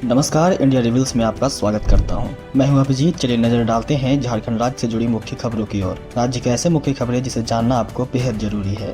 नमस्कार, India reviews में आपका स्वागत करता हूं। मैं हूं अभिजीत। चलिए नजर डालते हैं झारखंड राज्य से जुड़ी मुख्य खबरों की ओर। राज्य की ऐसे मुख्य खबरें जिसे जानना आपको बेहद जरूरी है।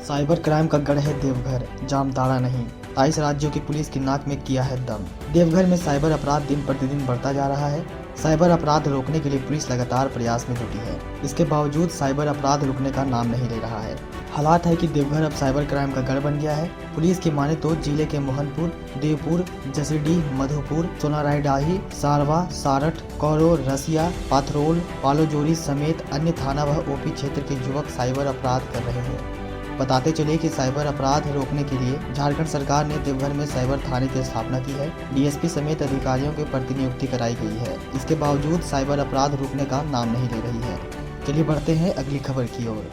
साइबर क्राइम का गढ़ है देवघर, जामताड़ा नहीं। 22 राज्यों की पुलिस की नाक में किया है दम। देवघर में साइबर अपराध दिन प्रतिदिन बढ़ता जा रहा है। साइबर अपराध रोकने के लिए पुलिस लगातार प्रयास में जुटी है। इसके बावजूद साइबर अपराध रुकने का नाम नहीं ले रहा है। हालात है कि देवघर अब साइबर क्राइम का गढ़ बन गया है। पुलिस की माने तो जिले के मोहनपुर, देवपुर, जसीडीह, मधुपुर, सोनारायडाही, सारवा, सारठ, कौरो, रसिया, पाथरोल, पालोजोरी समेत अन्य थाना व ओपी क्षेत्र के युवक साइबर अपराध कर रहे हैं। बताते चले कि साइबर अपराध रोकने के लिए झारखंड सरकार ने देवघर में साइबर थाने की स्थापना की है। डीएसपी समेत अधिकारियों की प्रतिनियुक्ति कराई गई है। इसके बावजूद साइबर अपराध रुकने का नाम नहीं ले रही है। चलिए बढ़ते हैं अगली खबर की ओर।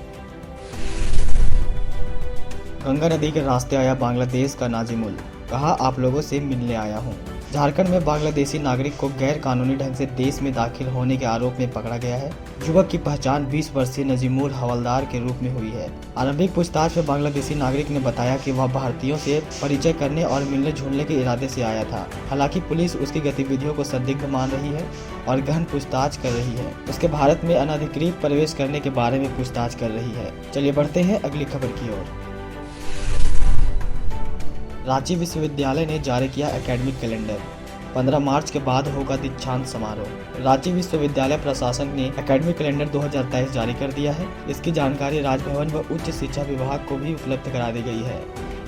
गंगा नदी के रास्ते आया बांग्लादेश का नाजिमुल, कहा आप लोगों से मिलने आया हूं। झारखंड में बांग्लादेशी नागरिक को गैर कानूनी ढंग से देश में दाखिल होने के आरोप में पकड़ा गया है। युवक की पहचान 20 वर्षीय नजीमुल हवलदार के रूप में हुई है। आरंभिक पूछताछ में बांग्लादेशी नागरिक ने बताया कि वह भारतीयों से परिचय करने और मिलने जुलने के इरादे से आया था। हालांकि पुलिस उसकी गतिविधियों को संदिग्ध मान रही है और गहन पूछताछ कर रही है। उसके भारत में अनधिकृत प्रवेश करने के बारे में पूछताछ कर रही है। चलिए बढ़ते हैं अगली खबर की ओर। रांची विश्वविद्यालय ने जारी किया एकेडमिक कैलेंडर। 15 मार्च के बाद होगा दीक्षांत समारोह। रांची विश्वविद्यालय प्रशासन ने एकेडमिक कैलेंडर 2023 जारी कर दिया है। इसकी जानकारी राजभवन व उच्च शिक्षा विभाग को भी उपलब्ध करा दी गई है।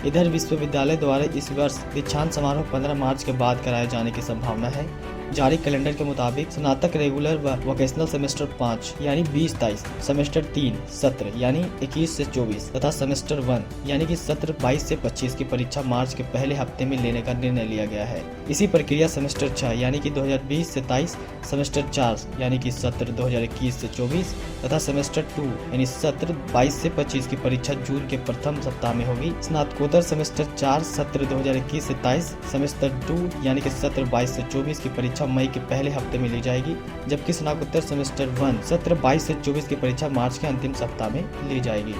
इधर विश्वविद्यालय द्वारा इस वर्ष दीक्षांत समारोह 15 मार्च के बाद कराए जाने की संभावना है। जारी कैलेंडर के मुताबिक स्नातक रेगुलर व वोकेशनल सेमेस्टर 5 यानी 20-23, सेमेस्टर 3 सत्र यानी 21 से 24 तथा सेमेस्टर 1 यानी कि सत्र 22 से 25 की परीक्षा मार्च के पहले हफ्ते में लेने का निर्णय लिया गया है। इसी प्रक्रिया सेमेस्टर 6 यानी कि 2020 से 23, सेमेस्टर 4 यानी कि सत्र 2021 से 24 तथा सेमेस्टर 2 यानी सत्र 22 से 25 की परीक्षा जून के प्रथम सप्ताह में होगी। स्नातकोत्तर सेमेस्टर 4 सत्र 2021 से 23, सेमेस्टर 2 यानी कि सत्र 22 से 24 की परीक्षा मई के पहले हफ्ते में ली जाएगी, जबकि स्नातकोत्तर सेमेस्टर 1 सत्र 22 से 24 की परीक्षा मार्च के अंतिम सप्ताह में ली जाएगी।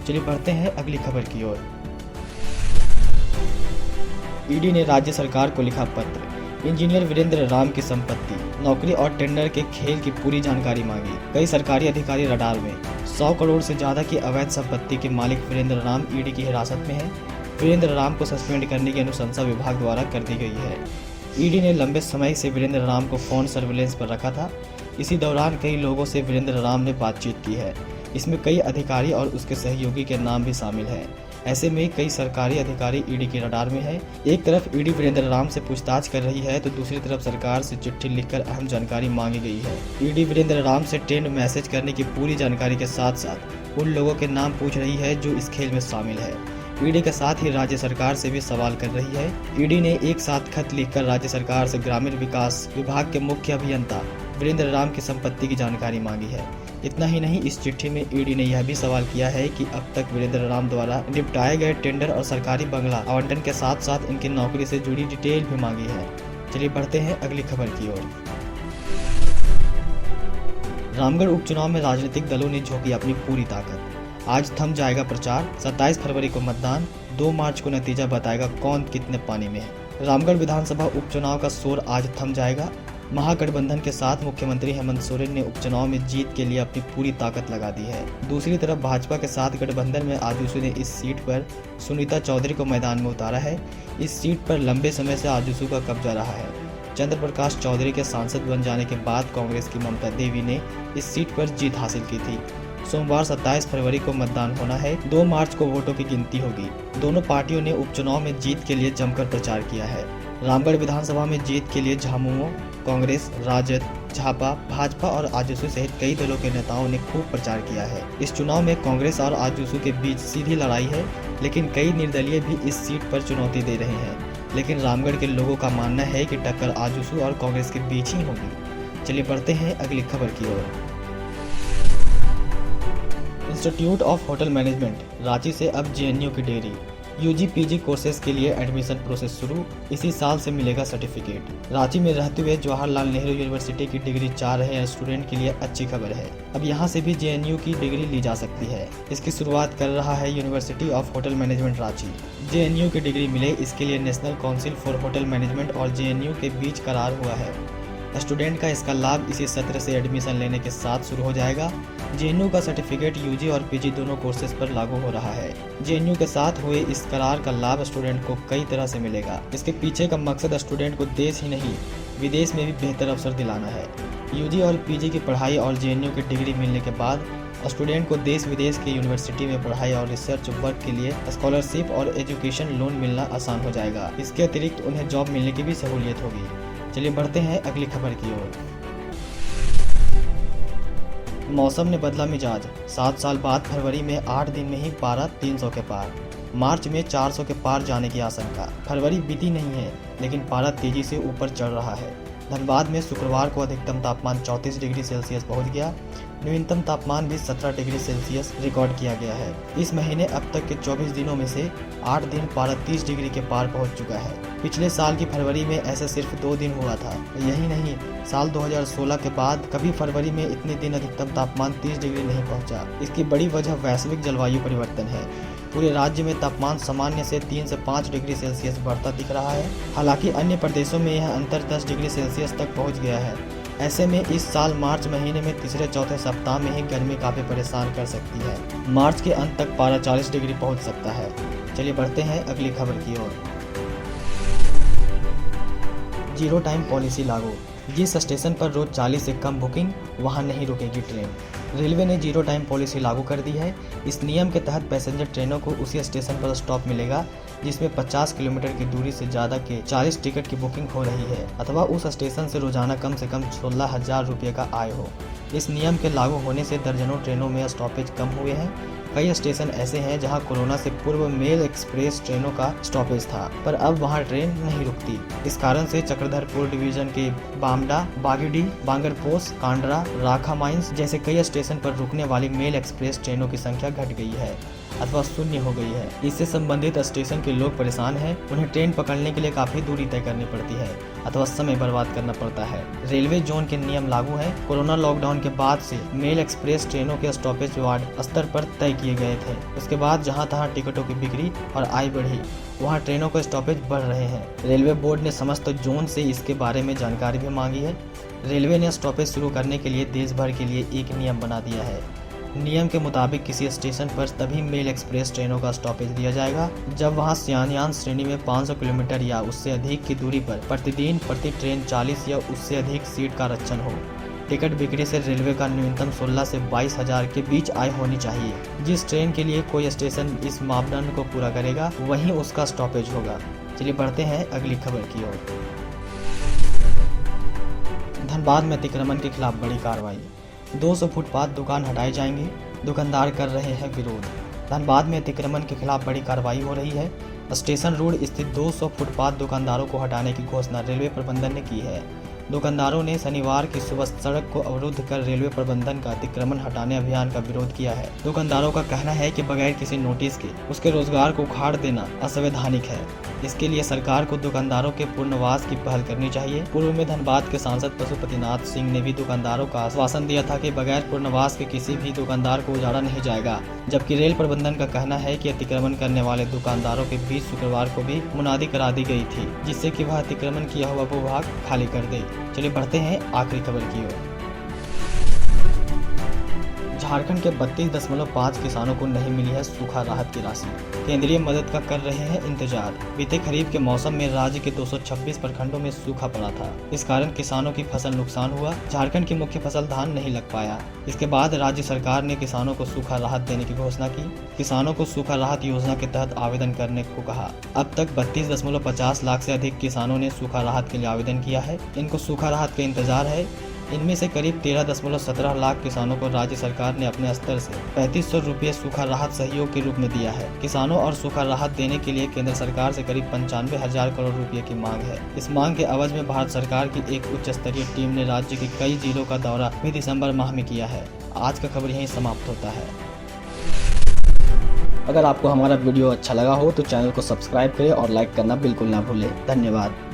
चलिए बढ़ते हैं अगली खबर की ओर। ईडी ने राज्य सरकार को लिखा पत्र। इंजीनियर वीरेंद्र राम की संपत्ति, नौकरी और टेंडर के खेल की पूरी जानकारी मांगी। कई सरकारी अधिकारी रडार में। 100 करोड़ से ज्यादा की अवैध संपत्ति के मालिक वीरेंद्र राम ईडी की हिरासत में है। वीरेंद्र राम को सस्पेंड करने की अनुशंसा विभाग द्वारा कर दी गई है। ईडी ने लंबे समय से वीरेंद्र राम को फोन सर्विलेंस पर रखा था। इसी दौरान कई लोगों से वीरेंद्र राम ने बातचीत की है। इसमें कई अधिकारी और उसके सहयोगी के नाम भी शामिल हैं। ऐसे में कई सरकारी अधिकारी ईडी के रडार में है। एक तरफ ईडी वीरेंद्र राम से पूछताछ कर रही है तो दूसरी तरफ सरकार से चिट्ठी लिखकर अहम जानकारी मांगी गई है। ईडी वीरेंद्र राम से टेंड मैसेज करने की पूरी जानकारी के साथ साथ उन लोगों के नाम पूछ रही है जो इस खेल में शामिल है। ईडी के साथ ही राज्य सरकार से भी सवाल कर रही है। ईडी ने एक साथ खत लिखकर राज्य सरकार से ग्रामीण विकास विभाग के मुख्य अभियंता वीरेंद्र राम की संपत्ति की जानकारी मांगी है। इतना ही नहीं, इस चिट्ठी में ईडी ने यह भी सवाल किया है कि अब तक वीरेंद्र राम द्वारा निपटाए गए टेंडर और सरकारी बंगला आवंटन के साथ साथ इनकी नौकरी से जुड़ी डिटेल भी मांगी है। चलिए बढ़ते हैं अगली खबर की ओर। रामगढ़ उपचुनाव में राजनीतिक दलों ने झोंकी अपनी पूरी ताकत। आज थम जाएगा प्रचार। 27 फरवरी को मतदान, 2 मार्च को नतीजा बताएगा कौन कितने पानी में है। रामगढ़ विधानसभा उपचुनाव का शोर आज थम जाएगा। महागठबंधन के साथ मुख्यमंत्री हेमंत सोरेन ने उपचुनाव में जीत के लिए अपनी पूरी ताकत लगा दी है। दूसरी तरफ भाजपा के साथ गठबंधन में आजसू ने इस सीट पर सुनीता चौधरी को मैदान में उतारा है। इस सीट पर लंबे समय से आजसू का कब्जा रहा है। चंद्र प्रकाश चौधरी के सांसद बन जाने के बाद कांग्रेस की ममता देवी ने इस सीट पर जीत हासिल की थी। सोमवार 27 फरवरी को मतदान होना है। 2 मार्च को वोटों की गिनती होगी। दोनों पार्टियों ने उपचुनाव में जीत के लिए जमकर प्रचार किया है। रामगढ़ विधानसभा में जीत के लिए झामुमो, कांग्रेस, राजद, झापा, भाजपा और आजसू सहित कई दलों के नेताओं ने खूब प्रचार किया है। इस चुनाव में कांग्रेस और आजसू के बीच सीधी लड़ाई है, लेकिन कई निर्दलीय भी इस सीट पर चुनौती दे रहे हैं। लेकिन रामगढ़ के लोगों का मानना है कि टक्कर आजसू और कांग्रेस के बीच ही होगी। चलिए बढ़ते हैं अगली खबर की ओर। Institute of hotel management Ranchi से अब जेएनयू की डेयरी। यूजी पीजी कोर्सेज के लिए एडमिशन प्रोसेस शुरू, इसी साल से मिलेगा सर्टिफिकेट। रांची में रहते हुए जवाहरलाल नेहरू यूनिवर्सिटी की डिग्री चाह रहे स्टूडेंट के लिए अच्छी खबर है। अब यहां से भी जेएनयू की डिग्री ली जा सकती है। इसकी शुरुआत कर रहा है university of hotel management Ranchi. JNU की डिग्री मिले, इसके लिए national council for hotel management और जेएनयू के बीच करार हुआ है। स्टूडेंट का इसका लाभ इसी सत्र से एडमिशन लेने के साथ शुरू हो जाएगा। जेएनयू का सर्टिफिकेट यूजी और पीजी दोनों कोर्सेज पर लागू हो रहा है। जेएनयू के साथ हुए इस करार का लाभ स्टूडेंट को कई तरह से मिलेगा। इसके पीछे का मकसद स्टूडेंट को देश ही नहीं विदेश में भी बेहतर अवसर दिलाना है। यूजी और पीजी की पढ़ाई और जेएनयू की डिग्री मिलने के बाद स्टूडेंट को देश विदेश की यूनिवर्सिटी में पढ़ाई और रिसर्च वर्क के लिए स्कॉलरशिप और एजुकेशन लोन मिलना आसान हो जाएगा। इसके अतिरिक्त उन्हें जॉब मिलने की भी सहूलियत होगी। चलिए बढ़ते हैं अगली खबर की ओर। मौसम ने बदला मिजाज, 7 साल बाद फरवरी में 8 दिन में ही पारा 300 के पार, मार्च में 400 के पार जाने की आशंका। फरवरी बीती नहीं है लेकिन पारा तेजी से ऊपर चढ़ रहा है। धनबाद में शुक्रवार को अधिकतम तापमान 34 डिग्री सेल्सियस पहुंच गया। न्यूनतम तापमान भी 17 डिग्री सेल्सियस रिकॉर्ड किया गया है। इस महीने अब तक के 24 दिनों में से 8 दिन पारा 30 डिग्री के पार पहुंच चुका है। पिछले साल की फरवरी में ऐसे सिर्फ 2 दिन हुआ था। यही नहीं, साल 2016 के बाद कभी फरवरी में इतने दिन अधिकतम तापमान 30 डिग्री नहीं पहुंचा। इसकी बड़ी वजह वैश्विक जलवायु परिवर्तन है। पूरे राज्य में तापमान सामान्य से 3 से 5 डिग्री सेल्सियस बढ़ता दिख रहा है। हालांकि अन्य प्रदेशों में यह अंतर 10 डिग्री सेल्सियस तक पहुंच गया है। ऐसे में इस साल मार्च महीने में तीसरे चौथे सप्ताह में ही गर्मी काफी परेशान कर सकती है। मार्च के अंत तक पारा 40 डिग्री पहुंच सकता है। चलिए बढ़ते हैं अगली खबर की ओर। जीरो टाइम पॉलिसी लागू, जिस स्टेशन पर रोज 40 से कम बुकिंग, वहां नहीं रुकेगी ट्रेन। रेलवे ने जीरो टाइम पॉलिसी लागू कर दी है। इस नियम के तहत पैसेंजर ट्रेनों को उसी स्टेशन पर स्टॉप मिलेगा जिसमें 50 किलोमीटर की दूरी से ज़्यादा के 40 टिकट की बुकिंग हो रही है अथवा उस स्टेशन से रोजाना कम से कम 16,000 रुपये का आय हो। इस नियम के लागू होने से दर्जनों ट्रेनों में स्टॉपेज कम हुए हैं। कई स्टेशन ऐसे हैं जहां कोरोना से पूर्व मेल एक्सप्रेस ट्रेनों का स्टॉपेज था, पर अब वहां ट्रेन नहीं रुकती। इस कारण से चक्रधरपुर डिवीजन के बामडा, बागीडीह, बांगरपोश, कांडरा, राखा माइंस जैसे कई स्टेशन पर रुकने वाली मेल एक्सप्रेस ट्रेनों की संख्या घट गई है अथवा शून्य हो गई है। इससे संबंधित स्टेशन के लोग परेशान हैं। उन्हें ट्रेन पकड़ने के लिए काफी दूरी तय करनी पड़ती है अथवा समय बर्बाद करना पड़ता है। रेलवे जोन के नियम लागू हैं। कोरोना लॉकडाउन के बाद से मेल एक्सप्रेस ट्रेनों के स्टॉपेज वार्ड स्तर पर तय किए गए थे। उसके बाद जहां तहां टिकटों की बिक्री और आय बढ़ी, वहां ट्रेनों के स्टॉपेज बढ़ रहे हैं। रेलवे बोर्ड ने समस्त जोन से इसके बारे में जानकारी भी मांगी है। रेलवे ने स्टॉपेज शुरू करने के लिए देश भर के लिए एक नियम बना दिया है। नियम के मुताबिक किसी स्टेशन पर तभी मेल एक्सप्रेस ट्रेनों का स्टॉपेज दिया जाएगा जब वहां शयनयान श्रेणी में 500 किलोमीटर या उससे अधिक की दूरी पर प्रतिदिन प्रति ट्रेन 40 या उससे अधिक सीट का आरक्षण हो। टिकट बिक्री से रेलवे का न्यूनतम 16 से 22,000 के बीच आय होनी चाहिए। जिस ट्रेन के लिए कोई स्टेशन इस मापदंड को पूरा करेगा वहीं उसका स्टॉपेज होगा। चलिए बढ़ते हैं अगली खबर की ओर। धनबाद में अतिक्रमण के खिलाफ बड़ी कार्रवाई, 200 फुटपाथ दुकान हटाए जाएंगे, दुकानदार कर रहे हैं विरोध। धनबाद में अतिक्रमण के खिलाफ बड़ी कार्रवाई हो रही है। स्टेशन रोड स्थित 200 फुटपाथ दुकानदारों को हटाने की घोषणा रेलवे प्रबंधन ने की है। दुकानदारों ने शनिवार की सुबह सड़क को अवरुद्ध कर रेलवे प्रबंधन का अतिक्रमण हटाने अभियान का विरोध किया है। दुकानदारों का कहना है कि बगैर किसी नोटिस के उसके रोजगार को उखाड़ देना असंवैधानिक है। इसके लिए सरकार को दुकानदारों के पुनर्वास की पहल करनी चाहिए। पूर्व में धनबाद के सांसद पशुपतिनाथ सिंह ने भी दुकानदारों का आश्वासन दिया था कि बगैर पुनर्वास के किसी भी दुकानदार को उजाड़ा नहीं जाएगा। जबकि रेल प्रबंधन का कहना है कि अतिक्रमण करने वाले दुकानदारों के बीच शुक्रवार को भी मुनादी करा दी गई थी जिससे कि वह अतिक्रमण किया हुआ भूभाग खाली कर दे। चलिए बढ़ते हैं आखिरी खबर की ओर। झारखंड के 32.5 किसानों को नहीं मिली है सूखा राहत की राशि। केंद्रीय मदद का कर रहे हैं इंतजार। बीते खरीफ के मौसम में राज्य के 226 प्रखंडों में सूखा पड़ा था। इस कारण किसानों की फसल नुकसान हुआ। झारखंड की मुख्य फसल धान नहीं लग पाया। इसके बाद राज्य सरकार ने किसानों को सूखा राहत देने की घोषणा की। किसानों को सूखा राहत योजना के तहत आवेदन करने को कहा। अब तक 32.50 लाख से अधिक किसानों ने सूखा राहत के लिए आवेदन किया है। इनको सूखा राहत का इंतजार है। इनमें से करीब 13.17 लाख किसानों को राज्य सरकार ने अपने स्तर से 3500 रुपये सूखा राहत सहयोग के रूप में दिया है। किसानों और सूखा राहत देने के लिए केंद्र सरकार से करीब 95,000 करोड़ रुपए की मांग है। इस मांग के एवज में भारत सरकार की एक उच्च स्तरीय टीम ने राज्य के कई जिलों का दौरा भी दिसंबर माह में किया है। आज का खबर यहीं समाप्त होता है। अगर आपको हमारा वीडियो अच्छा लगा हो तो चैनल को सब्सक्राइब करें और लाइक करना बिल्कुल ना भूलें। धन्यवाद।